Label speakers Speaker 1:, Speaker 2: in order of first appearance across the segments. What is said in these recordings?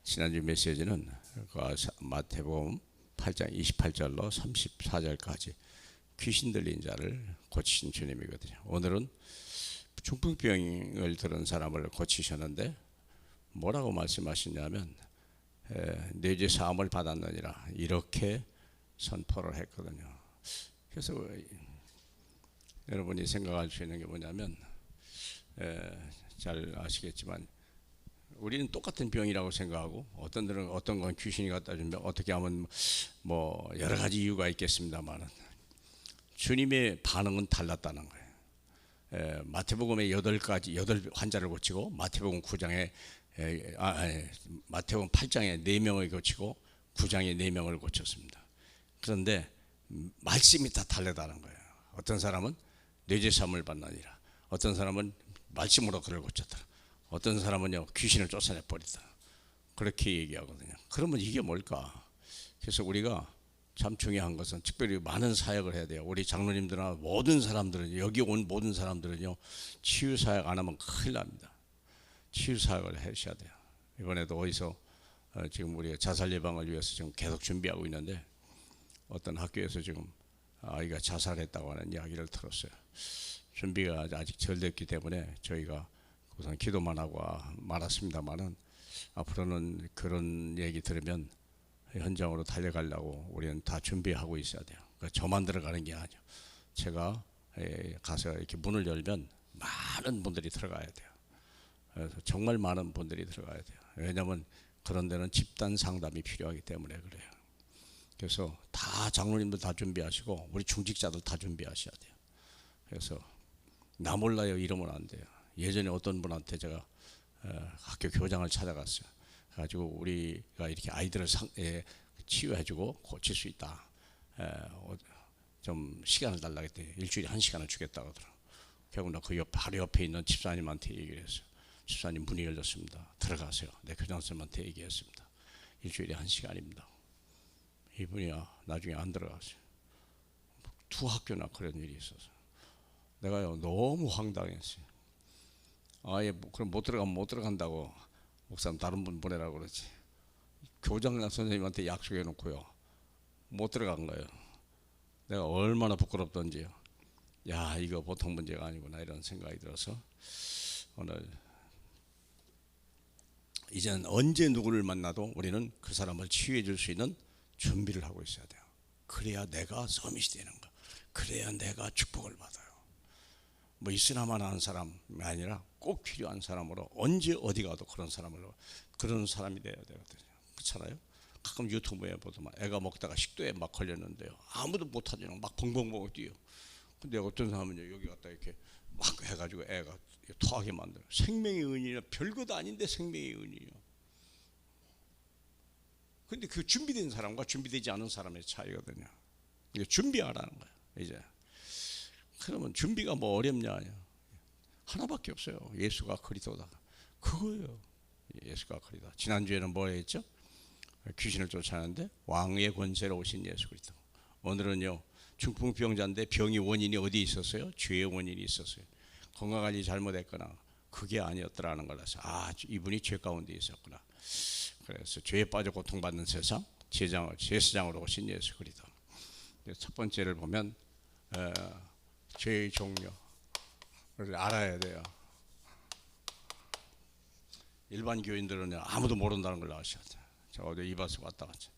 Speaker 1: 지난주 메시지는 마태복음 8장 28절로 34절까지 귀신 들린 자를 고치신 주님이거든요. 오늘은 중풍병을 들은 사람을 고치셨는데 뭐라고 말씀하시냐면 뇌죄 사함을 받았느니라 이렇게 선포를 했거든요. 그래서 여러분이 생각할 수 있는 게 뭐냐면 잘 아시겠지만 우리는 똑같은 병이라고 생각하고 어떤 건 귀신이 갖다 준 병, 어떻게 하면 뭐 여러 가지 이유가 있겠습니다만 주님의 반응은 달랐다는 거예요. 마태복음의 8 환자를 고치고 마태복음 9장에 마태복음 8장에 4명을 고치고 9장에 4명을 고쳤습니다. 그런데 말씀이 다 다르다는 거예요. 어떤 사람은 뇌죄 사함을 받느니라, 어떤 사람은 말씀으로 그를 고쳤다, 어떤 사람은요 귀신을 쫓아내 버리다, 그렇게 얘기하거든요. 그러면 이게 뭘까? 그래서 우리가 참 중요한 것은 특별히 많은 사역을 해야 돼요. 우리 장로님들이나 모든 사람들은, 여기 온 모든 사람들은요 치유 사역 안 하면 큰일 납니다. 치유 사역을 하셔야 돼요. 이번에도 어디서 지금 우리가 자살 예방을 위해서 지금 계속 준비하고 있는데 어떤 학교에서 지금 아이가 자살했다고 하는 이야기를 들었어요. 준비가 아직 덜 됐기 때문에 저희가 우선 기도만 하고 말았습니다만은 앞으로는 그런 얘기 들으면 현장으로 달려가려고 우리는 다 준비하고 있어야 돼요. 그러니까 저만 들어가는 게 아니죠. 제가 가서 이렇게 문을 열면 많은 분들이 들어가야 돼요. 그래서 정말 많은 분들이 들어가야 돼요. 왜냐하면 그런 데는 집단 상담이 필요하기 때문에 그래요. 그래서 다 장로님들 다 준비하시고 우리 중직자들 다 준비하셔야 돼요. 그래서 나 몰라요 이러면 안 돼요. 예전에 어떤 분한테 제가 학교 교장을 찾아갔어요. 그래가지고 우리가 이렇게 아이들을 치유해주고 고칠 수 있다. 좀 시간을 달라고 했더니 일주일에 1시간을 주겠다고 하더라고요. 결국 그 바로 옆에 있는 집사님한테 얘기를 했어요. 집사님 문이 열렸습니다. 들어가세요. 내 교장선생님한테 얘기했습니다. 일주일에 1시간입니다. 이분이야 나중에 안 들어갔어요. 2학교나 그런 일이 있어서 내가요 너무 황당했어요. 아예 그럼 못 들어가면 못 들어간다고 목사님 다른 분 보내라고 그러지. 교장 선생님한테 약속해 놓고요 못 들어간 거예요. 내가 얼마나 부끄럽던지요. 야 이거 보통 문제가 아니구나 이런 생각이 들어서 오늘 이제는 언제 누구를 만나도 우리는 그 사람을 치유해 줄 수 있는 준비를 하고 있어야 돼요. 그래야 내가 서밋이 되는 거, 그래야 내가 축복을 받아요. 뭐 있으나만 하는 사람이 아니라 꼭 필요한 사람으로 언제 어디 가도 그런 사람이 돼야 되거든요. 그렇잖아요. 가끔 유튜브에 보더만 애가 먹다가 식도에 막 걸렸는데요 아무도 못하잖아요. 막 벙벙벙 뛰어. 근데 어떤 사람은요 여기 갖다 이렇게 막 해가지고 애가 토하게 만들어요. 생명의 은이냐, 별것도 아닌데 생명의 은이요. 근데 그 준비된 사람과 준비되지 않은 사람의 차이거든요. 이게 준비하라는 거예요. 이제 그러면 준비가 뭐 어렵냐? 하나밖에 없어요. 예수가 그리스도다. 그거예요. 예수가 그리스도다. 지난주에는 뭐 했죠? 귀신을 쫓아내는데 왕의 권세로 오신 예수 그리스도. 오늘은요 중풍병자인데 병이 원인이 어디 있었어요? 죄의 원인이 있었어요. 건강관리 잘못했거나 그게 아니었더라는 걸 알아서 이분이 죄 가운데 있었구나. 그래서 죄에 빠져 고통받는 세상 제사장으로 오신 예수 그리스도. 첫 번째를 보면 죄의 종류를 알아야 돼요. 일반 교인들은 아무도 모른다는 걸 아셔야 돼요. 제가 어제 이발소 갔다 왔죠.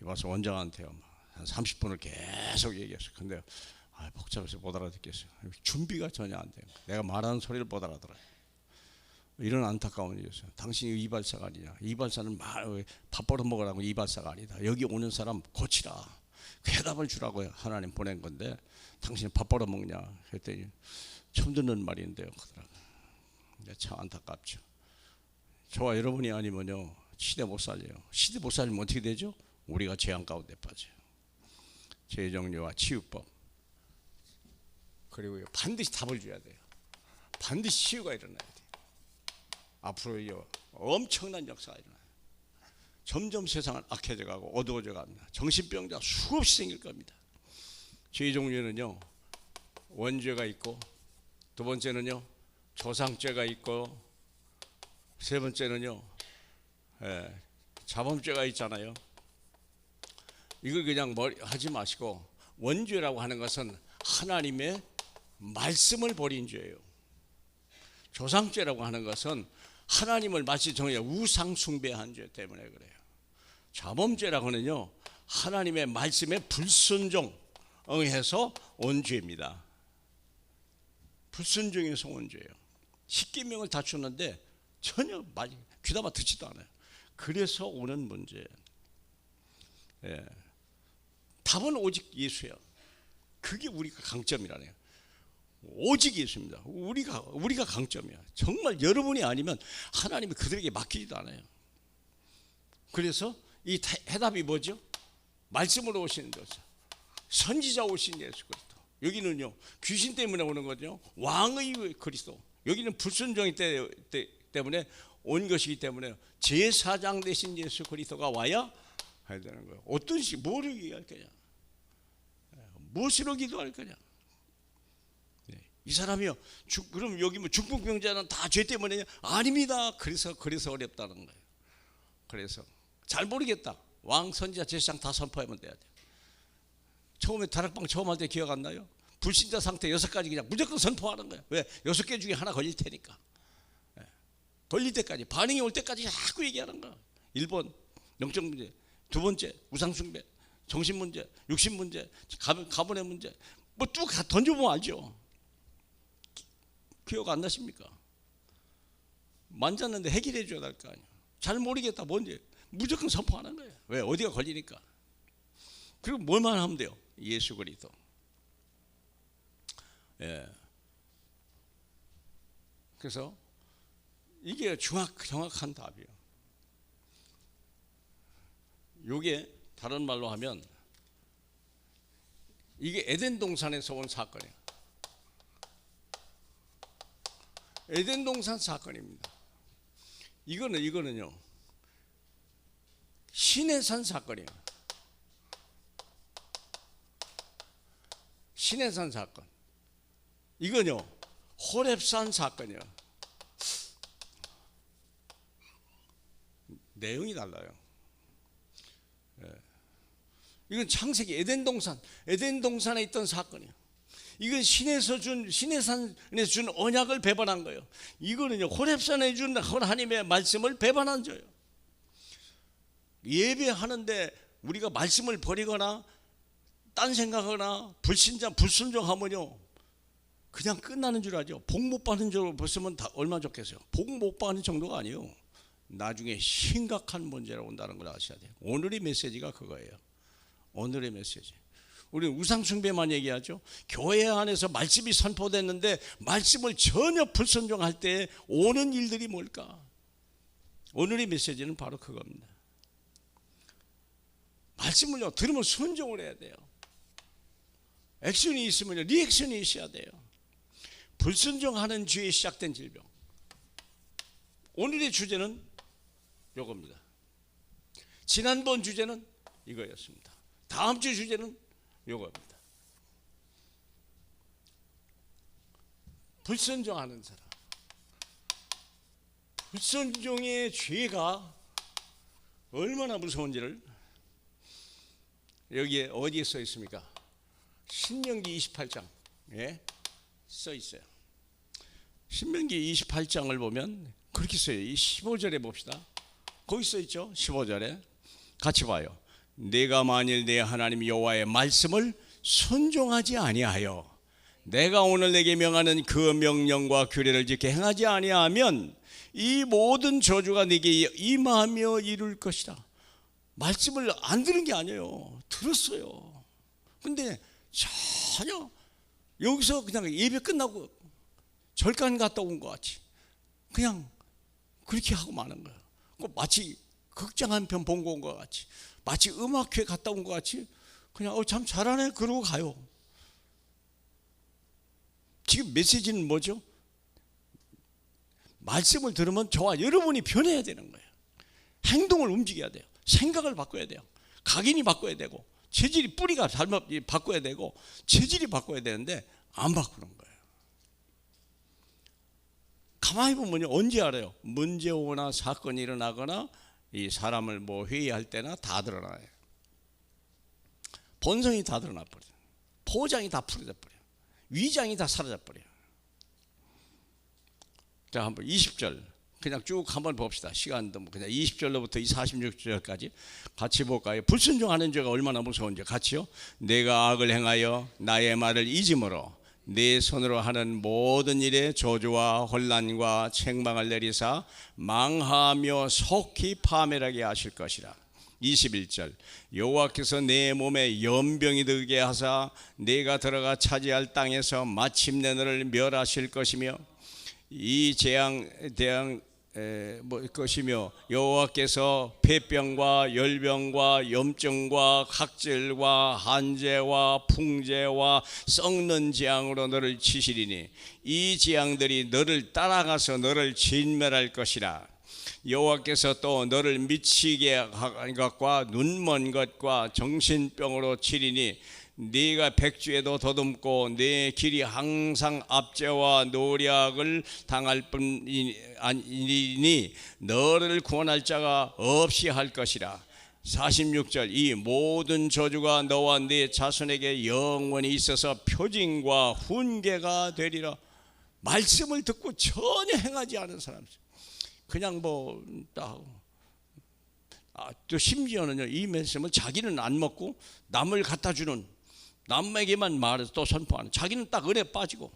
Speaker 1: 이발소 원장한테요 한 30분을 계속 얘기했어요. 근데 복잡해서 못 알아듣겠어요. 준비가 전혀 안 돼요. 내가 말하는 소리를 못 알아들어요. 이런 안타까운 일이 있어요. 당신이 이발사가 아니냐. 이발사는 밥 벌어먹으라고 이발사가 아니다. 여기 오는 사람 고치라. 그 해답을 주라고 하나님 보낸 건데 당신이 밥 벌어먹냐. 그랬더니 처음 듣는 말인데요. 그러더라고요. 참 안타깝죠. 저와 여러분이 아니면요 시대 못 살려요. 시대 못 살리면 어떻게 되죠? 우리가 재앙 가운데 빠져요. 재정료와 치유법, 그리고 반드시 답을 줘야 돼요. 반드시 치유가 일어나야 돼요. 앞으로 엄청난 역사가 일어나요. 점점 세상은 악해져 가고 어두워져 갑니다. 정신병자 수없이 생길 겁니다. 죄의 종류는요 원죄가 있고, 두 번째는요 조상죄가 있고, 세 번째는요 자범죄가 있잖아요. 이걸 그냥 하지 마시고, 원죄라고 하는 것은 하나님의 말씀을 버린 죄예요. 조상죄라고 하는 것은 하나님을 마치 정말 우상 숭배한 죄 때문에 그래요. 자범죄라고는요, 하나님의 말씀에 불순종해서 온 죄입니다. 불순종해서 온 죄예요. 십계명을 다 줬는데 전혀 귀담아 듣지도 않아요. 그래서 오는 문제. 예. 답은 오직 예수예요. 그게 우리가 강점이라네요. 오직 예수입니다. 우리가 강점이야. 정말 여러분이 아니면 하나님이 그들에게 맡기지도 않아요. 그래서 이 해답이 뭐죠? 말씀으로 오시는 거죠. 선지자 오신 예수 그리스도. 여기는요, 귀신 때문에 오는 거죠. 왕의 그리스도. 여기는 불순종이 때문에 온 것이기 때문에 제사장 되신 예수 그리스도가 와야 해야 되는 거예요. 어떤 뭐를 얘기할 거냐? 무엇으로 기도할 거냐? 이 사람이요, 그럼 여기 뭐 중풍병자는 다 죄 때문에 아닙니다. 그래서 어렵다는 거예요. 그래서 잘 모르겠다. 왕, 선지자, 제사장 다 선포하면 돼야 돼요. 처음에 다락방 처음 할 때 기억 안 나요? 불신자 상태 6가지 그냥 무조건 선포하는 거예요. 왜? 6개 중에 하나 걸릴 테니까. 걸릴 때까지, 반응이 올 때까지 자꾸 얘기하는 거야. 1번 영적 문제, 2번째 우상 숭배, 정신 문제, 육신 문제, 가문의 문제, 뭐 쭉 던져보면 알죠. 기억 안 나십니까? 만졌는데 해결해 줘야 될 거 아니에요. 잘 모르겠다 뭔지 무조건 선포하는 거예요. 왜? 어디가 걸리니까. 그리고 뭘만 하면 돼요? 예수 그리스도. 예. 그래서 이게 정확한 답이에요. 이게 다른 말로 하면 이게 에덴 동산에서 온 사건이에요. 에덴 동산 사건입니다. 이거는요, 시내산 사건이에요. 시내산 사건. 이건요, 호렙산 사건이에요. 내용이 달라요. 이건 창세기 에덴 동산에 있던 사건이에요. 이건 시내산에서 준 언약을 배반한 거예요. 이거는요, 호렙산에 준 하나님의 말씀을 배반한 죄예요. 예배하는데 우리가 말씀을 버리거나 딴 생각하거나 불순종하면요, 그냥 끝나는 줄 알죠. 복 못 받는 줄 벌쓰면 얼마나 좋겠어요. 복 못 받는 정도가 아니에요. 나중에 심각한 문제로 온다는 걸 아셔야 돼요. 오늘의 메시지가 그거예요. 오늘의 메시지. 우리는 우상숭배만 얘기하죠. 교회 안에서 말씀이 선포됐는데 말씀을 전혀 불순종할 때 오는 일들이 뭘까? 오늘의 메시지는 바로 그겁니다. 말씀을요, 들으면 순종을 해야 돼요. 액션이 있으면요, 리액션이 있어야 돼요. 불순종하는 죄에 시작된 질병. 오늘의 주제는 요겁니다. 지난번 주제는 이거였습니다. 다음 주 주제는 요겁니다. 불순종하는 사람. 불순종의 죄가 얼마나 무서운지를 여기에 어디에 써 있습니까? 신명기 28장에 써 있어요. 신명기 28장을 보면 그렇게 써요. 이 15절에 봅시다. 거기 써 있죠. 15절에 같이 봐요. 내가 만일 내 하나님 여호와의 말씀을 순종하지 아니하여 내가 오늘 내게 명하는 그 명령과 규례를 지켜 행하지 아니하면 이 모든 저주가 네게 임하며 이룰 것이다. 말씀을 안 들은 게 아니에요. 들었어요. 근데 전혀 여기서 그냥 예배 끝나고 절간 갔다 온 것 같이 그냥 그렇게 하고 마는 거예요. 마치 극장 한 편 본 것 같이, 마치 음악회 갔다 온 것 같이 그냥 참 잘하네 그러고 가요. 지금 메시지는 뭐죠? 말씀을 들으면 저와 여러분이 변해야 되는 거예요. 행동을 움직여야 돼요. 생각을 바꿔야 돼요. 각인이 바꿔야 되고, 체질이 뿌리가 바꿔야 되고, 체질이 바꿔야 되는데 안 바꾸는 거예요. 가만히 보면요, 언제 알아요? 문제 오거나 사건이 일어나거나 이 사람을 뭐 회의할 때나 다 드러나요. 본성이 다 드러나 버려. 포장이 다 풀어져 버려. 위장이 다 사라져 버려. 자, 한번 20절 그냥 쭉 한번 봅시다. 시간도 뭐 그냥 20절로부터 46절까지 같이 볼까요? 불순종하는 죄가 얼마나 무서운지 같이요. 내가 악을 행하여 나의 말을 잊음으로 내 손으로 하는 모든 일에 저주와 혼란과 책망을 내리사 망하며 속히 파멸하게 하실 것이라. 21절 여호와께서 내 몸에 연병이 들게 하사 내가 들어가 차지할 땅에서 마침내 너를 멸하실 것이며 이 재앙 것이며 여호와께서 폐병과 열병과 염증과 각질과 한재와 풍재와 썩는 재앙으로 너를 치시리니 이 재앙들이 너를 따라가서 너를 진멸할 것이라. 여호와께서 또 너를 미치게 한 것과 눈먼 것과 정신병으로 치리니 네가 백주에도 더듬고 네 길이 항상 압제와 노략을 당할 뿐이니 너를 구원할 자가 없이 할 것이라. 46절 이 모든 저주가 너와 네 자손에게 영원히 있어서 표징과 훈계가 되리라. 말씀을 듣고 전혀 행하지 않은 사람, 그냥 또 심지어는요, 이 말씀을 자기는 안 먹고 남을 갖다 주는, 남에게만 말해서 또 선포하는, 자기는 딱 은혜 빠지고.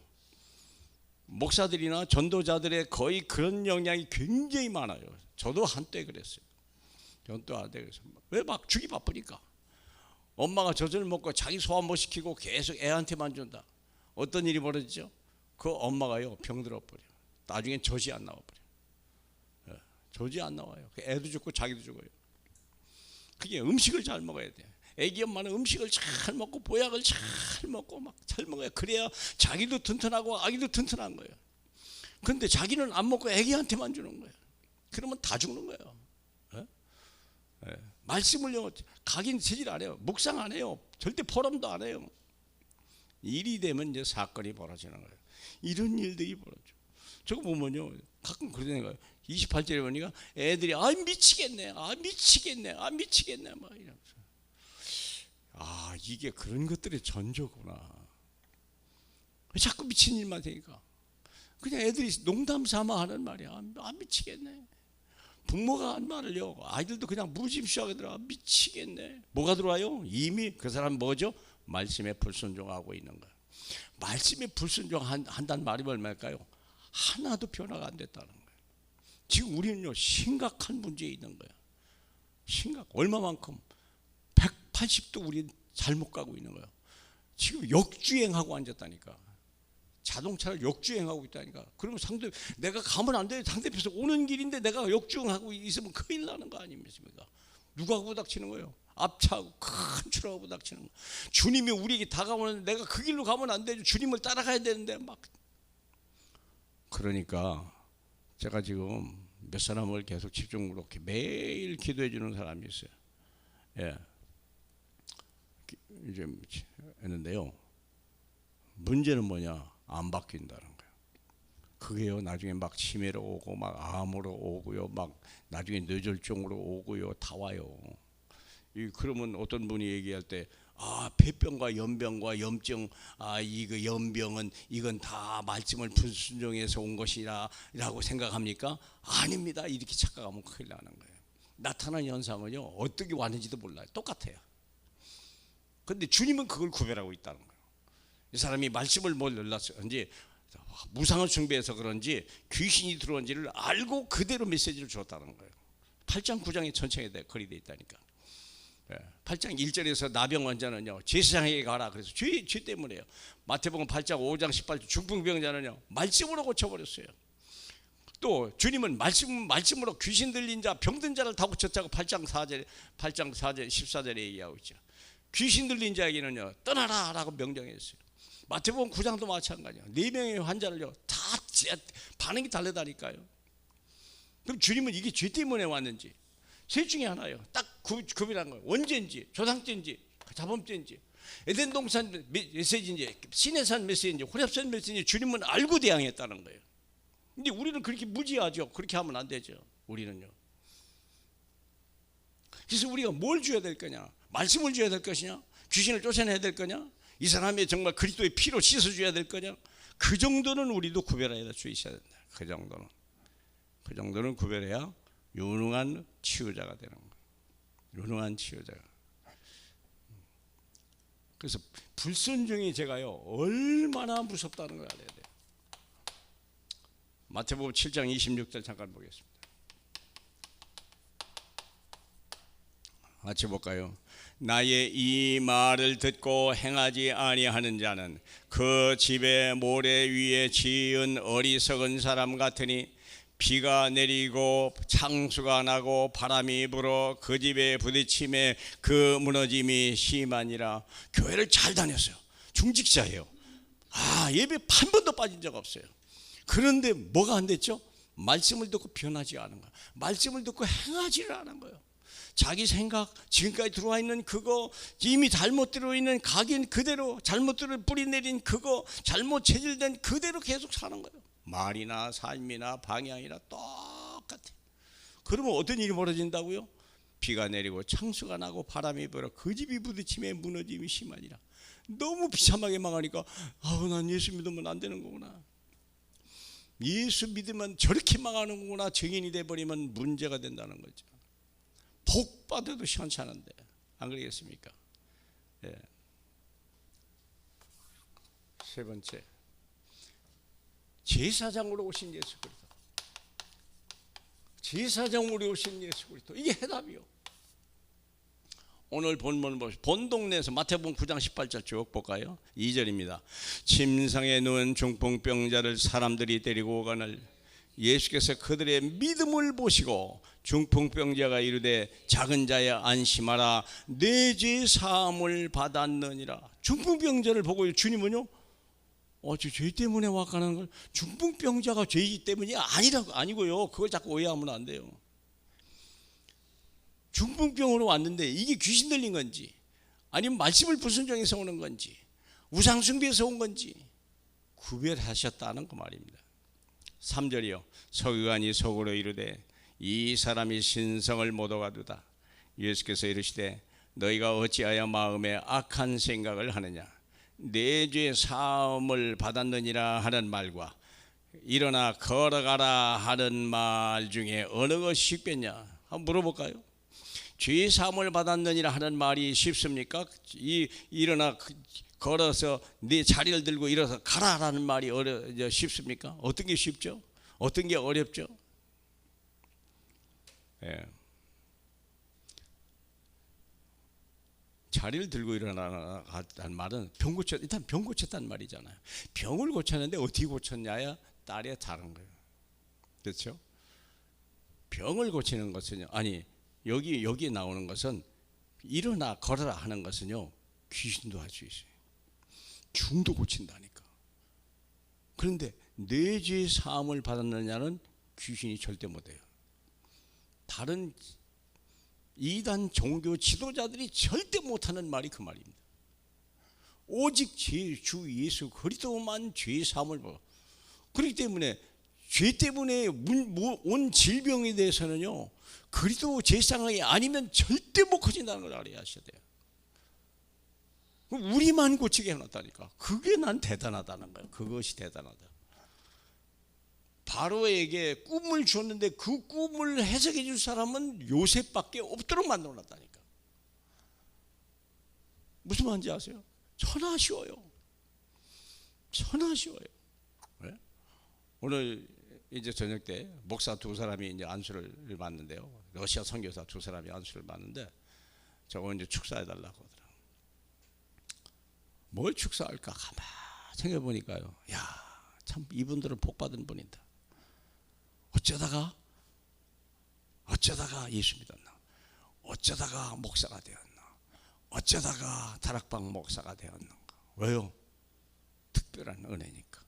Speaker 1: 목사들이나 전도자들의 거의 그런 영향이 굉장히 많아요. 저도 한때 그랬어요. 저도 한때 그랬어요. 왜 막 주기 바쁘니까. 엄마가 젖을 먹고 자기 소화 못 시키고 계속 애한테만 준다. 어떤 일이 벌어지죠? 그 엄마가요 병들어 버려. 나중엔 젖이 안 나와 버려. 젖이 안 나와요. 애도 죽고 자기도 죽어요. 그게 음식을 잘 먹어야 돼. 애기 엄마는 음식을 잘 먹고 보약을 잘 먹고 막 잘 먹어야, 그래야 자기도 튼튼하고 아기도 튼튼한 거예요. 그런데 자기는 안 먹고 애기한테만 주는 거예요. 그러면 다 죽는 거예요. 말씀을요 각인 세질 안 해요. 묵상 안 해요. 절대 포럼도 안 해요. 일이 되면 이제 사건이 벌어지는 거예요. 이런 일들이 벌어져. 저거 보면요 가끔 그러는 거예요. 28절에 보니까 애들이 미치겠네, 미치겠네, 미치겠네 막 이러면서. 이게 그런 것들의 전조구나. 왜 자꾸 미친 일만 되니까. 그냥 애들이 농담 삼아 하는 말이야. 미치겠네. 부모가 한 말을요 아이들도 그냥 무짐시하게 들어가. 미치겠네. 뭐가 들어와요? 이미 그 사람 뭐죠? 말씀에 불순종하고 있는 거야. 말씀에 불순종한다는 말이 얼마일까요? 하나도 변화가 안 됐다는 거예요. 지금 우리는요 심각한 문제에 있는 거야. 얼마만큼? 180도 우리 잘못 가고 있는 거야. 지금 역주행하고 앉았다니까. 자동차를 역주행하고 있다니까. 그러면 내가 가면 안 돼. 상대편에서 오는 길인데 내가 역주행하고 있으면 큰일 나는 거 아닙니까? 누가 부닥치는 거예요? 앞차하고 큰 추라고 부닥치는 거. 주님이 우리에게 다가오는데 내가 그 길로 가면 안 되죠. 주님을 따라가야 되는데 막. 그러니까 제가 지금 몇 사람을 계속 집중으로 이렇게 매일 기도해 주는 사람이 있어요. 이제 했는데요. 문제는 뭐냐? 안 바뀐다는 거예요. 그게요 나중에 막 치매로 오고 막 암으로 오고요, 막 나중에 뇌졸중으로 오고요, 다 와요. 그러면 어떤 분이 얘기할 때 폐병과 연병과 염증, 이거 연병은 이건 다 말씀을 불순종해서 온 것이라고 생각합니까? 아닙니다. 이렇게 착각하면 큰일 나는 거예요. 나타난 현상은요 어떻게 왔는지도 몰라요. 똑같아요. 그런데 주님은 그걸 구별하고 있다는 거예요. 이 사람이 말씀을 몰랐는지 무상을 숭배해서 그런지 귀신이 들어온지를 알고 그대로 메시지를 줬다는 거예요. 8장 9장에 전체에 거리되어 있다니까. 8장 1절에서 나병 환자는요 제사장에게 가라 그래서 죄 때문에요. 마태복음 8장 5장 18절 중풍병자는요 말씀으로 고쳐버렸어요. 또 주님은 말씀으로 귀신 들린 자 병든 자를 다 고쳤다고 8장 4절 14절에 얘기하고 있죠. 귀신 들린 자에게는요 떠나라 라고 명령했어요. 마태복음 9장도 마찬가지예요. 4명의 환자를요 다 반응이 다르다니까요. 그럼 주님은 이게 죄 때문에 왔는지 셋 중에 하나예요. 딱 구별한 거예요. 원죄인지 조상죄인지 자범죄인지 에덴 동산 메시지인지 시내산 메시지인지 호렙산 메시지인지 주님은 알고 대항했다는 거예요. 근데 우리는 그렇게 무지하죠. 그렇게 하면 안 되죠. 우리는요 그래서 우리가 뭘 줘야 될 거냐? 말씀을 줘야 될 것이냐? 귀신을 쫓아내야 될 거냐? 이 사람이 정말 그리스도의 피로 씻어줘야 될 거냐? 그 정도는 우리도 구별해야 될 수 있어야 된다. 그 정도는 구별해야 유능한 치유자가 되는 거예요. 유능한 치유자가. 그래서 불순종이 제가요 얼마나 무섭다는 걸 알아야 돼요. 마태복음 7장 26절 잠깐 보겠습니다. 같이 볼까요? 나의 이 말을 듣고 행하지 아니하는 자는 그 집의 모래 위에 지은 어리석은 사람 같으니 비가 내리고 창수가 나고 바람이 불어 그 집에 부딪힘에 그 무너짐이 심하니라. 교회를 잘 다녔어요. 중직자예요. 예배 한 번도 빠진 적 없어요. 그런데 뭐가 안 됐죠? 말씀을 듣고 변하지 않은 거예요. 말씀을 듣고 행하지를 않은 거예요. 자기 생각, 지금까지 들어와 있는 그거, 이미 잘못 들어있는 각인 그대로, 잘못 뿌리 내린 그거, 잘못 체질된 그대로 계속 사는 거예요. 말이나 삶이나 방향이나 똑같아요. 그러면 어떤 일이 벌어진다고요? 비가 내리고 창수가 나고 바람이 불어 그 집이 부딪힘에 무너짐이 심하니라. 너무 비참하게 망하니까 난 예수 믿으면 안 되는 거구나. 예수 믿으면 저렇게 망하는 거구나. 증인이 돼버리면 문제가 된다는 거죠. 복 받아도 시원찮은데 안 그러겠습니까? 예. 세 번째, 제사장으로 오신 예수 그리스도. 제사장으로 오신 예수 그리스도. 이게 해답이요. 오늘 본문 보시죠. 본 동네에서 마태복음 9장 18절 쭉 볼까요? 2절입니다. 침상에 누운 중풍병자를 사람들이 데리고 오거늘 예수께서 그들의 믿음을 보시고 중풍병자가 이르되 작은 자여 안심하라 내 죄 사함을 받았느니라. 중풍병자를 보고 주님은요 저 죄 때문에 왔다는 걸, 중풍병자가 죄 때문이 아니고요. 그걸 자꾸 오해하면 안 돼요. 중풍병으로 왔는데 이게 귀신 들린 건지 아니면 말씀을 불순종해서 오는 건지 우상숭배에서 온 건지 구별하셨다는 그 말입니다. 3절이요. 서기관이 속으로 이르되 이 사람이 신성을 못 얻어가두다. 예수께서 이르시되 너희가 어찌하여 마음에 악한 생각을 하느냐. 내 죄 사함을 받았느니라 하는 말과 일어나 걸어가라 하는 말 중에 어느 것이 쉽겠냐. 한번 물어볼까요? 죄 사함을 받았느니라 하는 말이 쉽습니까? 일어나 걸어서 네 자리를 들고 일어서 가라라는 말이 쉽습니까? 어떤 게 쉽죠? 어떤 게 어렵죠? 예. 자리를 들고 일어나라는 말은 일단 병 고쳤다는 말이잖아요. 병을 고쳤는데 어떻게 고쳤냐야 딸에 다른 거예요. 그렇죠? 병을 고치는 것은요, 여기 나오는 것은 일어나 걸어라 하는 것은요 귀신도 할 수 있어요. 중도 고친다니까. 그런데 내 죄 사함을 받았느냐는 귀신이 절대 못해요. 다른 이단 종교 지도자들이 절대 못하는 말이 그 말입니다. 오직 주 예수 그리스도만 죄 사함을 받아. 그렇기 때문에 죄 때문에 온 질병에 대해서는요 그리스도 제사장이 아니면 절대 못 고친다는 걸 알아야 하셔야 돼요. 우리만 고치게 해놨다니까. 그게 난 대단하다는 거예요. 그것이 대단하다. 바로에게 꿈을 줬는데 그 꿈을 해석해 줄 사람은 요셉밖에 없도록 만들어놨다니까. 무슨 말인지 아세요? 천하 쉬워요. 천하 쉬워요. 네? 오늘 이제 저녁 때 목사 두 사람이 이제 안수를 받는데요. 러시아 선교사 두 사람이 안수를 받는데 저거 이제 축사해 달라고 하더라고요. 뭘 축사할까 가만 생각해 보니까요. 참 이분들은 복 받은 분이다. 어쩌다가 예수 믿었나? 어쩌다가 목사가 되었나? 어쩌다가 다락방 목사가 되었는가? 왜요? 특별한 은혜니까.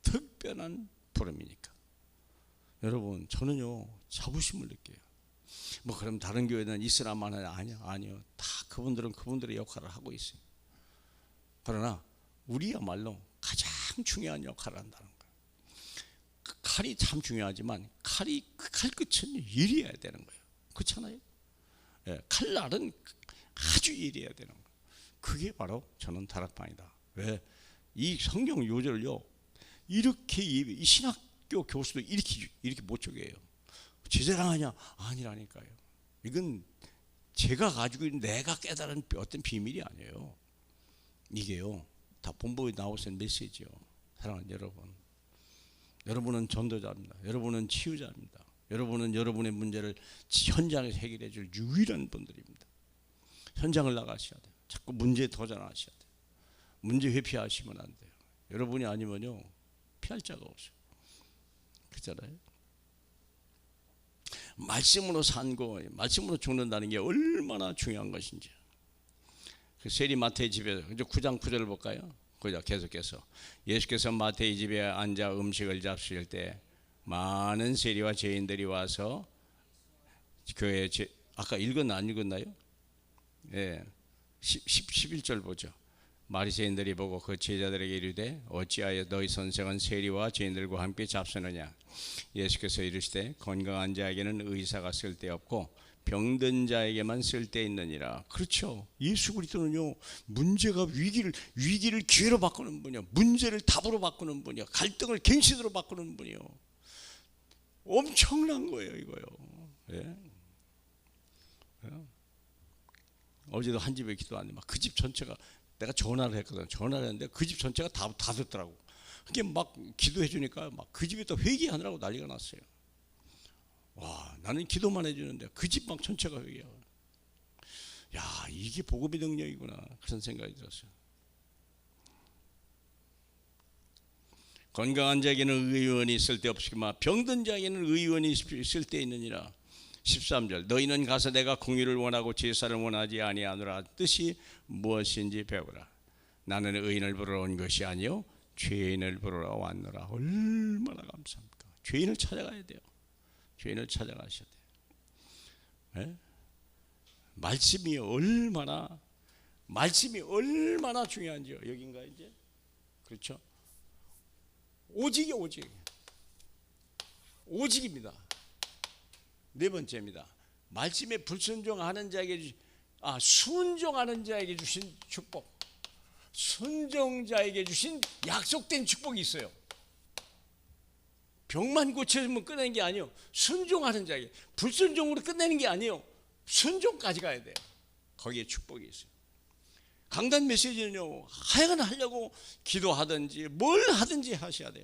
Speaker 1: 특별한 부름이니까. 여러분 저는요 자부심을 느껴요. 그럼 다른 교회는 이슬람만은 아니요. 다 그분들은 그분들의 역할을 하고 있어요. 그러나 우리야말로 가장 중요한 역할을 한다는 거예요. 칼이 참 중요하지만 칼 끝은 일이어야 되는 거예요. 그렇잖아요. 칼날은 아주 예리해야 되는 거예요. 그게 바로 저는 다락방이다. 왜? 이 성경 요절을요 이렇게 이 신학교 교수도 이렇게 못 쪼개요. 제 자랑하냐? 아니라니까요. 이건 제가 가지고 있는 내가 깨달은 어떤 비밀이 아니에요. 이게요 다 본보에 나오신 메시지요. 사랑하는 여러분, 여러분은 전도자입니다. 여러분은 치유자입니다. 여러분은 여러분의 문제를 현장에서 해결해 줄 유일한 분들입니다. 현장을 나가셔야 돼요. 자꾸 문제에 도전하셔야 돼요. 문제 회피하시면 안 돼요. 여러분이 아니면요 피할 자가 없어요. 그렇잖아요. 말씀으로 산고 말씀으로 죽는다는 게 얼마나 중요한 것인지. 그 세리 마태의 집에서 이제 9장 9절을 볼까요? 그죠? 계속해서 예수께서 마태의 집에 앉아 음식을 잡수실 때 많은 세리와 죄인들이 와서 그의 아까 읽었나 안 읽었나요? 예, 11절 보죠. 바리새인들이 보고 그 제자들에게 이르되 어찌하여 너희 선생은 세리와 죄인들과 함께 잡수느냐. 예수께서 이르시되 건강한 자에게는 의사가 쓸데없고 병든 자에게만 쓸데있느니라. 그렇죠. 예수 그리스도는요 문제가 위기를 기회로 바꾸는 분이요, 문제를 답으로 바꾸는 분이요, 갈등을 갱신으로 바꾸는 분이요. 엄청난 거예요 이거요. 예. 어제도 한 집에 기도하는데 막 그 집 전체가, 내가 전화를 했거든. 전화를 했는데 그 집 전체가 다 듣더라고. 그게 막 기도해 주니까 막 그 집에 또 회개하느라고 난리가 났어요. 와, 나는 기도만 해주는데 그 집 막 전체가 회개야. 야, 이게 복음의 능력이구나 그런 생각이 들었어요. 건강한 자에게는 의원이 쓸데없으나 병든 자에게는 의원이 쓸데있느니라. 13절 너희는 가서 내가 공의를 원하고 제사를 원하지 아니하노라 뜻이 무엇인지 배우라. 나는 의인을 부르러 온 것이 아니요 죄인을 부르러 왔노라. 얼마나 감사합니까. 죄인을 찾아가야 돼요. 죄인을 찾아가셔야 돼요. 네? 말씀이 얼마나 중요한지요. 여긴가 이제? 그렇죠? 오직입니다. 네 번째입니다. 말씀에 불순종하는 자에게 순종하는 자에게 주신 축복, 순종자에게 주신 약속된 축복이 있어요. 병만 고쳐주면 끝내는 게 아니에요. 순종하는 자에게, 불순종으로 끝내는 게 아니에요. 순종까지 가야 돼요. 거기에 축복이 있어요. 강단 메시지는요 하여간 하려고 기도하든지 뭘 하든지 하셔야 돼요.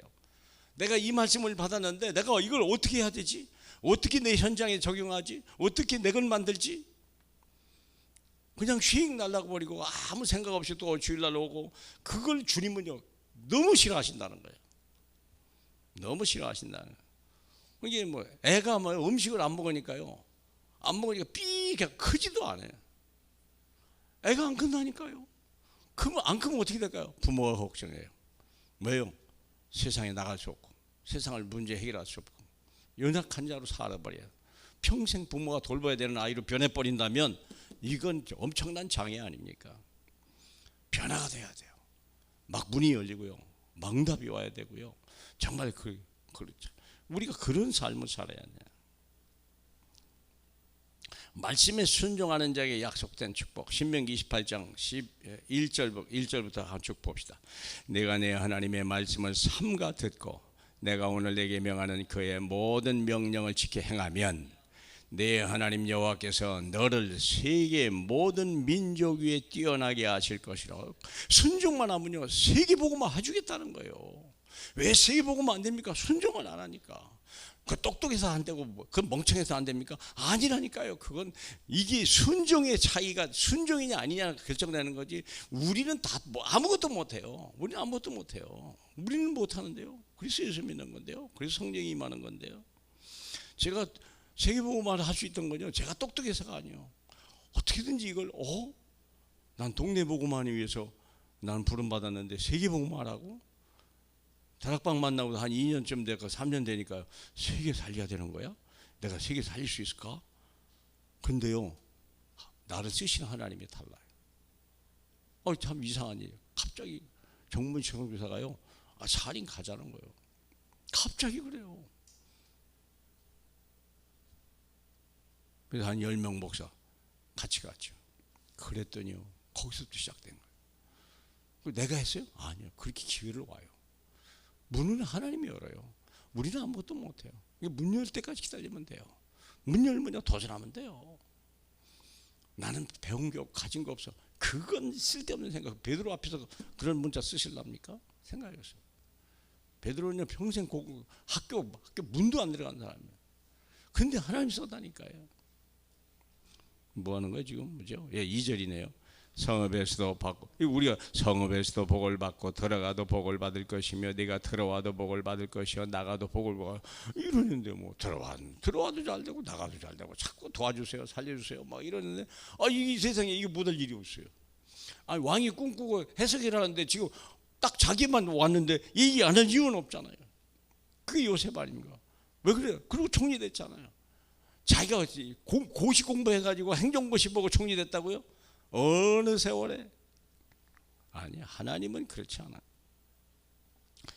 Speaker 1: 내가 이 말씀을 받았는데 내가 이걸 어떻게 해야 되지? 어떻게 내 현장에 적용하지? 어떻게 내 걸 만들지? 그냥 휙 날라가 버리고 아무 생각 없이 또 주일날 오고, 그걸 주님은요 너무 싫어하신다는 거예요. 너무 싫어하신다는 거예요. 이게 뭐 애가 뭐 음식을 안 먹으니까요, 안 먹으니까 삐가 크지도 않아요. 애가 안 큰다니까요. 그러면 안 크면 어떻게 될까요? 부모가 걱정해요. 왜요? 세상에 나갈 수 없고 세상을 문제 해결할 수 없고 연약한 자로 살아버려요. 평생 부모가 돌봐야 되는 아이로 변해버린다면 이건 엄청난 장애 아닙니까? 변화가 돼야 돼요. 막 문이 열리고요, 망답이 와야 되고요. 정말 그렇죠. 우리가 그런 삶을 살아야 해요. 말씀에 순종하는 자에게 약속된 축복. 신명기 28장 1절부터 한 쭉 봅시다. 내가 내 하나님의 말씀을 삼가 듣고 내가 오늘 내게 명하는 그의 모든 명령을 지켜 행하면 내 하나님 여호와께서 너를 세계 모든 민족 위에 뛰어나게 하실 것이라. 순종만 하면요 세계 복음만 해주겠다는 거예요. 왜 세계 복음만 안 됩니까? 순종을 안 하니까. 그 똑똑해서 안 되고 그 멍청해서 안 됩니까? 아니라니까요. 그건 이게 순종의 차이가 순종이냐 아니냐 결정되는 거지. 우리는 다 뭐 아무것도 못해요. 우리는 아무것도 못해요. 우리는 못하는데요. 그래서 예수 믿는 건데요. 그래서 성령이 임하는 건데요. 제가 세계복음화를 할 수 있던 거죠. 제가 똑똑해서가 아니에요. 어떻게든지 이걸 난 동네 복음화하기 위해서 난 부름 받았는데 세계복음화라고? 다락방 만나고 한 2년쯤 되고 3년 되니까 세계 살려야 되는 거야? 내가 세계 살릴 수 있을까? 근데요 나를 쓰시는 하나님이 달라요. 참 이상한 일이에요. 갑자기 정문식 선교사가요 살인 가자는 거예요. 갑자기 그래요. 그래서 한 10명 목사 같이 갔죠. 그랬더니요, 거기서부터 시작된 거예요. 내가 했어요? 아니요. 그렇게 기회를 와요. 문은 하나님이 열어요. 우리는 아무것도 못해요. 문 열 때까지 기다리면 돼요. 문 열면 도전하면 돼요. 나는 배운 게 없고 가진 거 없어. 그건 쓸데없는 생각. 베드로 앞에서 그런 문자 쓰실랍니까? 생각했어요. 베드로는 평생 학교 문도 안 들어간 사람이에요. 근데 하나님 써다니까요. 뭐 하는 거예요 지금? 뭐죠? 예, 2절이네요. 성읍에서도 받고, 우리가 성읍에서도 복을 받고 들어가도 복을 받을 것이며 네가 들어와도 복을 받을 것이요 나가도 복을 받을. 이러는데 뭐 들어와도 잘 되고 나가도 잘 되고 자꾸 도와주세요, 살려주세요 막 이러는데, 이 세상에 이게 못할 일이 없어요. 아니, 왕이 꿈꾸고 해석을 하는데 지금 딱 자기만 왔는데 얘기 안 할 이유는 없잖아요. 그게 요셉 아닙니까? 왜 그래요? 그리고 총리 됐잖아요. 자기가 고시 공부해가지고 행정고시 보고 총리 됐다고요? 어느 세월에? 아니, 하나님은 그렇지 않아요.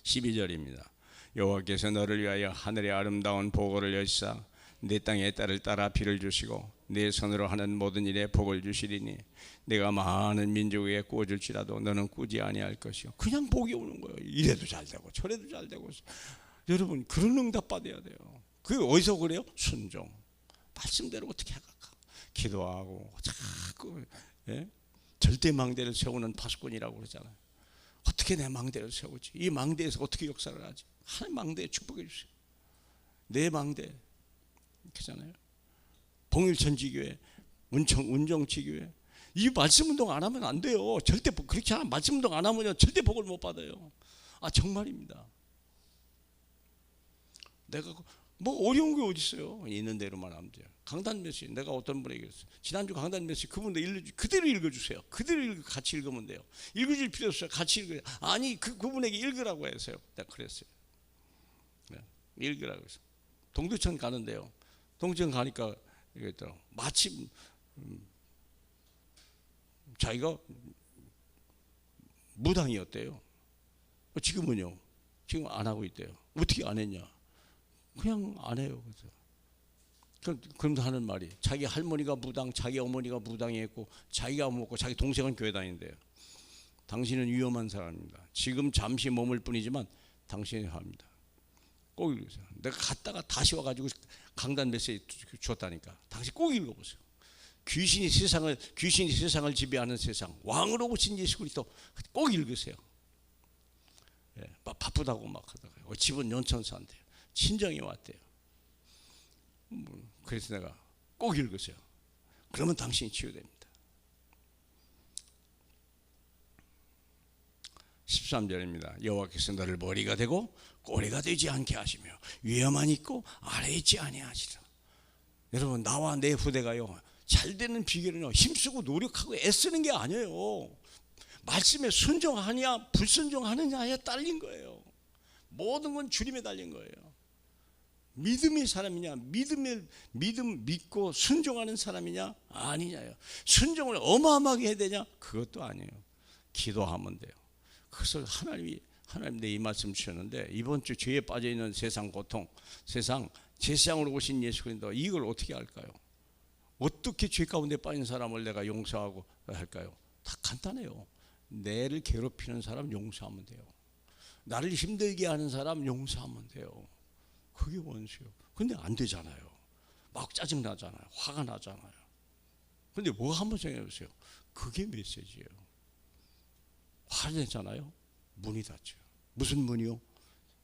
Speaker 1: 12절입니다. 여호와께서 너를 위하여 하늘의 아름다운 보고를 여시사 내 땅의 딸을 따라 비를 주시고 내 손으로 하는 모든 일에 복을 주시리니 내가 많은 민족에게 꾸어줄지라도 너는 꾸지 아니할 것이요. 그냥 복이 오는 거예요. 이래도 잘 되고 저래도 잘 되고. 여러분, 그런 응답 받아야 돼요. 그게 어디서 그래요? 순종. 말씀대로 어떻게 할까? 기도하고 자꾸, 예? 절대 망대를 세우는 파수꾼이라고 그러잖아요. 어떻게 내 망대를 세우지? 이 망대에서 어떻게 역사를 하지? 하나님 망대에 축복해 주세요. 내 망대. 그렇잖아요. 봉일천지교회, 운정치교회. 이 말씀 운동 안 하면 안 돼요. 절대 그렇게 하면 말씀 운동 안 하면 절대 복을 못 받아요. 정말입니다. 내가 뭐 어려운 게 어디 있어요? 있는 대로만 하면 돼요. 강단 메시지 내가 어떤 분에게 했어요. 지난주 강단 메시지 그분도 그대로 읽어주세요. 그대로 같이 읽으면 돼요. 읽어줄 필요 없어요. 같이 읽어요. 아니, 그분에게 읽으라고 했어요. 내가 그랬어요. 네, 읽으라고 했어요. 동두천 가는데요. 동두천 가니까 이랬더라고. 마침 자기가 무당이었대요. 지금은요. 지금 안 하고 있대요. 어떻게 안 했냐? 그냥 안 해요. 그럼 하는 말이, 자기 할머니가 무당, 자기 어머니가 무당이었고 자기가 먹고 자기 동생은 교회 다닌대요. 당신은 위험한 사람입니다. 지금 잠시 머물 뿐이지만 당신이 합니다. 꼭 읽으세요. 내가 갔다가 다시 와가지고 강단 메시지 줬다니까. 당신 꼭 읽어보세요. 귀신이 세상을 지배하는 세상, 왕으로 오신 예수 그리스도 꼭 읽으세요. 예, 바쁘다고 막 하다가 집은 연천 산대요. 친정이 왔대요. 그래서 내가 꼭 읽으세요. 그러면 당신이 치유됩니다. 13절입니다. 여호와께서 너를 머리가 되고 꼬리가 되지 않게 하시며 위에만 있고 아래에 있지 아니하시라. 여러분, 나와 내 후대가요, 잘 되는 비결은요, 힘쓰고 노력하고 애쓰는 게 아니에요. 말씀에 순종하냐 불순종하느냐에 딸린 거예요. 모든 건 주님에 달린 거예요. 믿음의 사람이냐, 믿음 믿고 순종하는 사람이냐 아니냐요. 순종을 어마어마하게 해야 되냐? 그것도 아니에요. 기도하면 돼요. 그것을 하나님 내 이 말씀 주셨는데, 이번 주 죄에 빠져 있는 세상 고통, 제 세상으로 오신 예수 그리스도, 이걸 어떻게 할까요? 어떻게 죄 가운데 빠진 사람을 내가 용서하고 할까요? 다 간단해요. 내를 괴롭히는 사람 용서하면 돼요. 나를 힘들게 하는 사람 용서하면 돼요. 그게 원수요. 근데 안 되잖아요. 막 짜증 나잖아요. 화가 나잖아요. 근데 뭐 한번 생각해 보세요. 그게 메시지예요. 화내잖아요. 문이 닫혀요. 무슨 문이요?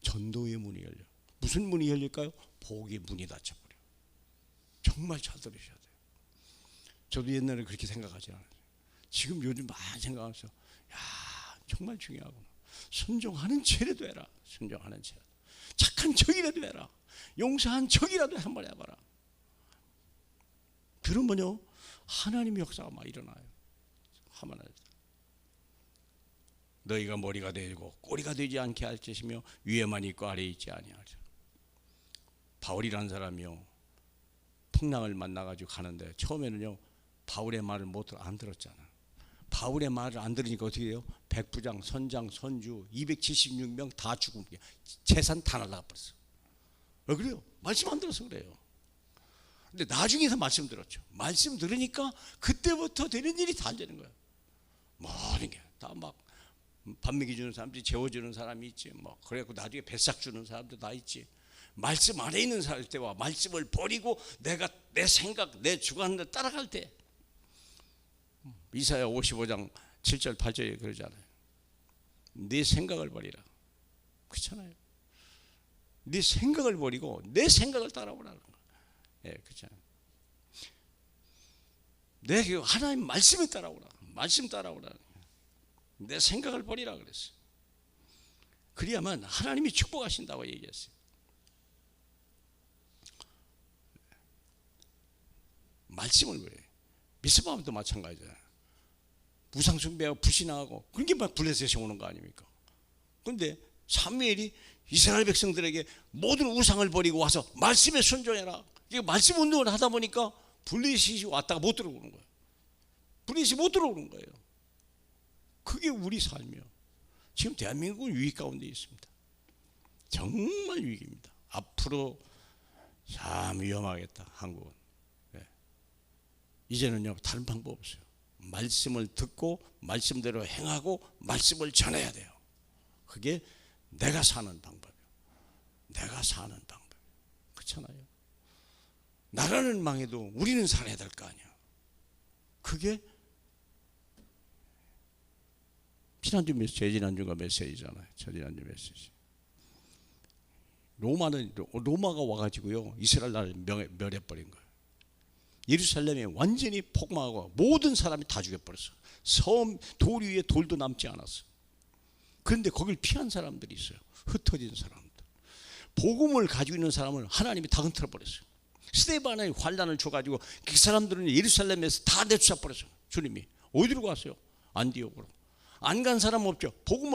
Speaker 1: 전도의 문이 열려. 무슨 문이 열릴까요? 복의 문이 닫혀버려. 정말 잘 들으셔야 돼요. 저도 옛날에 그렇게 생각하지 않았어요. 지금 요즘 많이 생각하면서, 정말 중요하구나. 순종하는 죄라도 해라. 순종하는 죄. 착한 척이라도 해라. 용서한 척이라도 한번 해봐라. 그러면요, 하나님의 역사가 막 일어나요. 하나님. 너희가 머리가 되고 꼬리가 되지 않게 할 것이며 위에만 있고 아래에 있지 아니하리라. 바울이라는 사람이요, 풍랑을 만나가지고 가는데 처음에는요, 바울의 말을 안 들었잖아. 바울의 말을 안 들으니까 어떻게 돼요? 백부장, 선장, 선주 276명 다 죽은 게 재산 다 날라가 버렸어. 왜 그래요? 말씀 안 들어서 그래요. 근데 나중에서 말씀 들었죠. 말씀 들으니까 그때부터 되는 일이 다 되는 거예요. 모든 게 다 막 밥 먹여주는 사람들이 재워주는 사람이 있지. 뭐 그래갖고 나중에 뱃삭 주는 사람도 다 있지. 말씀 안에 있는 살 때와 말씀을 버리고 내가 내 생각, 내 주관을 따라갈 때, 이사야 55장 7절 8절에 그러잖아요. 네 생각을 버리라. 그렇잖아요. 네 생각을 버리고 내 생각을 따라오라는 거예요. 예, 그렇잖아요. 내 하나님 말씀에 따라오라. 말씀 따라오라. 내 생각을 버리라 그랬어요. 그래야만 하나님이 축복하신다고 얘기했어요. 말씀을 버려요. 미스바함도 마찬가지잖아요. 우상숭배하고 불신하고 그게 막 블레셋이 오는 거 아닙니까? 그런데 사무엘이 이스라엘 백성들에게 모든 우상을 버리고 와서 말씀에 순종해라. 이게 말씀 운동을 하다 보니까 블레셋이 왔다가 못 들어오는 거예요. 블레셋이 못 들어오는 거예요. 그게 우리 삶이요. 지금 대한민국은 위기 가운데 있습니다. 정말 위기입니다. 앞으로 참 위험하겠다, 한국은. 네. 이제는요, 다른 방법 없어요. 말씀을 듣고 말씀대로 행하고 말씀을 전해야 돼요. 그게 내가 사는 방법이에요. 내가 사는 방법. 그렇잖아요. 나라는 망해도 우리는 살아야 될 거 아니야. 그게 지난주 메시지, 재지난주가 메시지잖아요. 저지난주 메시지. 로마가 와가지고요, 이스라엘 나라를 멸해버린 거예요. 예루살렘이 완전히 폭망하고 모든 사람이 다 죽여버렸어요. 섬 돌 위에 돌도 남지 않았어요. 그런데 거길 피한 사람들이 있어요. 흩어진 사람들. 복음을 가지고 있는 사람을 하나님이 다 흔들어버렸어요. 스데반의 환란을 줘가지고 그 사람들은 예루살렘에서 다 내쫓아버렸어요. 주님이 어디로 갔어요? 안디옥으로. 안 간 사람 없죠. 복음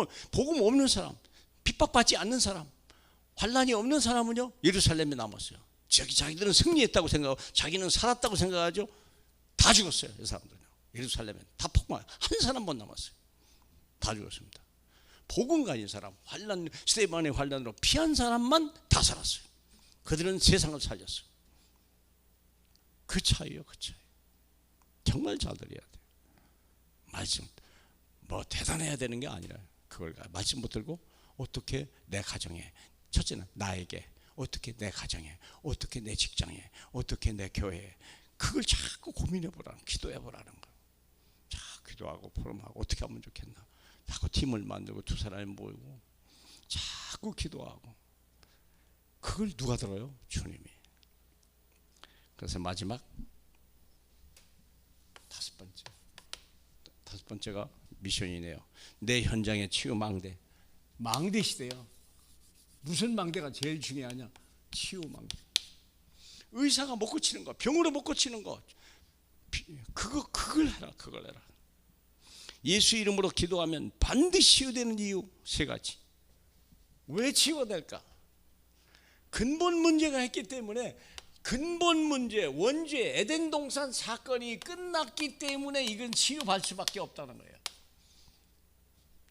Speaker 1: 없는 사람, 핍박받지 않는 사람, 환란이 없는 사람은요, 예루살렘에 남았어요. 자기들은 승리했다고 생각하고 자기는 살았다고 생각하죠. 다 죽었어요. 이 사람들은 예루살렘에 다 폭망. 한 사람 못 남았어요. 다 죽었습니다. 복음 가진 사람, 스데반의 환란으로 피한 사람만 다 살았어요. 그들은 세상을 살렸어요. 그 차이요, 그 차이. 정말 잘 들어야 돼요. 말씀 뭐 대단해야 되는 게 아니라 그걸 말씀 붙들고 어떻게 내 가정에, 첫째는 나에게, 어떻게 내 가정에, 어떻게 내 직장에, 어떻게 내 교회에, 그걸 자꾸 고민해 보라는, 기도해 보라는 거. 자꾸 기도하고 포럼하고 어떻게 하면 좋겠나. 자꾸 팀을 만들고 두 사람이 모이고 자꾸 기도하고. 그걸 누가 들어요? 주님이. 그래서 마지막 다섯 번째가 미션이네요. 내 현장의 치유 망대. 망대 시대요. 무슨 망대가 제일 중요하냐? 치유 망대. 의사가 못 고치는 거, 병으로 못 고치는 거, 그걸 해라. 예수 이름으로 기도하면 반드시 치유되는 이유 세 가지. 왜 치유가 될까? 근본 문제가 있기 때문에, 근본 문제, 원죄, 에덴 동산 사건이 끝났기 때문에 이건 치유받을 수밖에 없다는 거예요.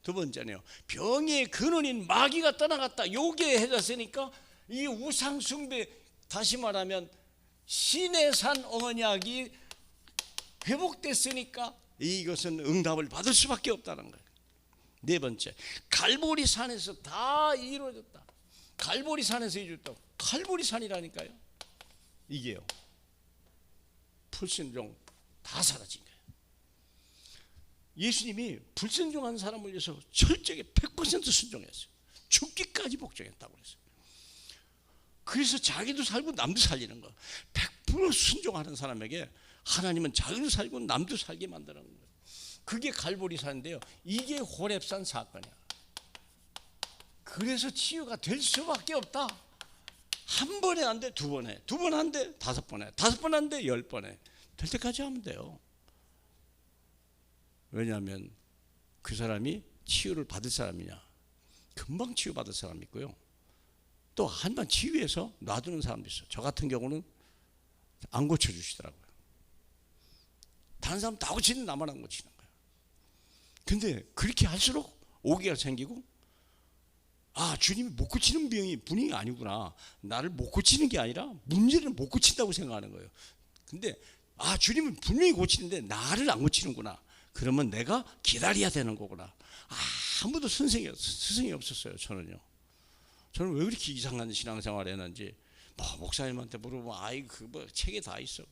Speaker 1: 두 번째는요, 병의 근원인 마귀가 떠나갔다. 요게 해졌으니까 이 우상 숭배, 다시 말하면 신의 산 언약이 회복됐으니까 이것은 응답을 받을 수밖에 없다는 거예요. 네 번째, 갈보리 산에서 다 이루어졌다. 갈보리 산에서 이루어졌다. 갈보리 산이라니까요. 이게요, 불순종 다 사라진 거예요. 예수님이 불순종한 사람을 위해서 철저하게 100% 순종했어요. 죽기까지 복종했다고 그랬어요. 그래서 자기도 살고 남도 살리는 거. 100% 순종하는 사람에게 하나님은 자기도 살고 남도 살게 만드는 거예요. 그게 갈보리산인데요, 이게 호렙산 사건이야. 그래서 치유가 될 수밖에 없다. 한 번에 안 돼, 두 번 해. 두 번 안 돼, 다섯 번 해. 다섯 번 안 돼, 10번 해. 될 때까지 하면 돼요. 왜냐하면 그 사람이 치유를 받을 사람이냐, 금방 치유받을 사람이 있고요, 또 한 번 치유해서 놔두는 사람도 있어요. 저 같은 경우는 안 고쳐주시더라고요. 다른 사람 다 고치는 나만 안 고치는 거예요. 근데 그렇게 할수록 오기가 생기고 아, 주님이 못 고치는 분이 아니구나. 나를 못 고치는 게 아니라 문제를 못 고친다고 생각하는 거예요. 근데 아, 주님은 분명히 고치는데 나를 안 고치는구나. 그러면 내가 기다려야 되는 거구나. 아무도 스승이 없었어요. 저는요. 저는 왜 그렇게 이상한 신앙생활을 했는지 목사님한테 물어보면 아이 뭐 책에 다 있어.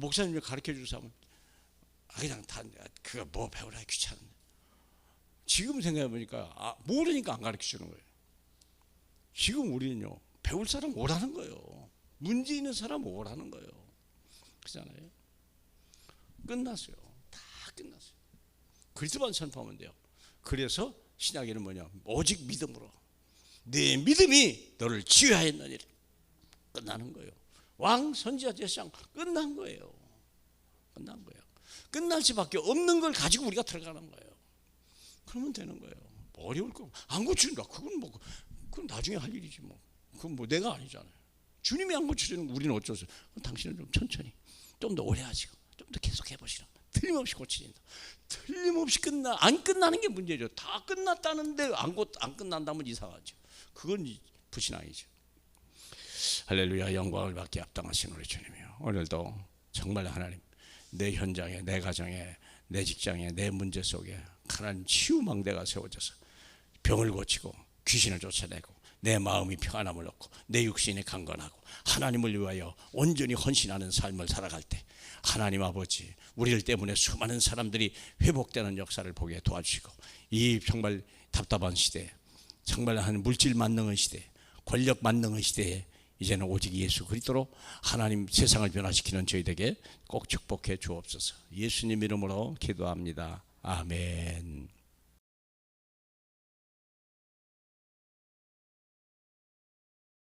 Speaker 1: 목사님이 가르쳐 줄 사람은 그냥 다 그거 뭐 배우라 귀찮은데. 지금 생각해 보니까 모르니까 안 가르쳐 주는 거예요. 지금 우리는요, 배울 사람 오라는 거예요. 문제 있는 사람 오라는 거예요. 그렇잖아요. 끝났어요. 다 끝났어요. 그리스도만 선포하면 돼요. 그래서 신약에는 뭐냐? 오직 믿음으로 네 믿음이 너를 치유하였느니라. 끝나는 거예요. 왕 선지자 제사장 끝난 거예요. 끝난 거예요. 끝날 수밖에 없는 걸 가지고 우리가 들어가는 거예요. 그러면 되는 거예요. 어려울 거 안 고친다. 그건 나중에 할 일이지 뭐. 그건 뭐 내가 아니잖아요. 주님이 안 고쳐주는 우리는 어쩔 수 없어요. 그럼 당신은 좀 천천히, 좀 더 오래 하시고, 좀 더 계속 해보시라. 틀림없이 고치신다. 틀림없이 안 끝나는 게 문제죠. 다 끝났다는데 안 끝난다면 이상하죠. 그건 불신앙이죠. 할렐루야. 영광을 받게 합당하신 우리 주님이요. 오늘도 정말 하나님, 내 현장에, 내 가정에, 내 직장에, 내 문제 속에 하나님 치유망대가 세워져서 병을 고치고 귀신을 쫓아내고 내 마음이 평안함을 얻고 내 육신이 강건하고 하나님을 위하여 온전히 헌신하는 삶을 살아갈 때 하나님 아버지, 우리를 때문에 수많은 사람들이 회복되는 역사를 보게 도와주시고, 이 정말 답답한 시대, 정말 한 물질 만능의 시대, 권력 만능의 시대에 이제는 오직 예수 그리스도로 하나님 세상을 변화시키는 저희에게 꼭 축복해 주옵소서. 예수님 이름으로 기도합니다. 아멘.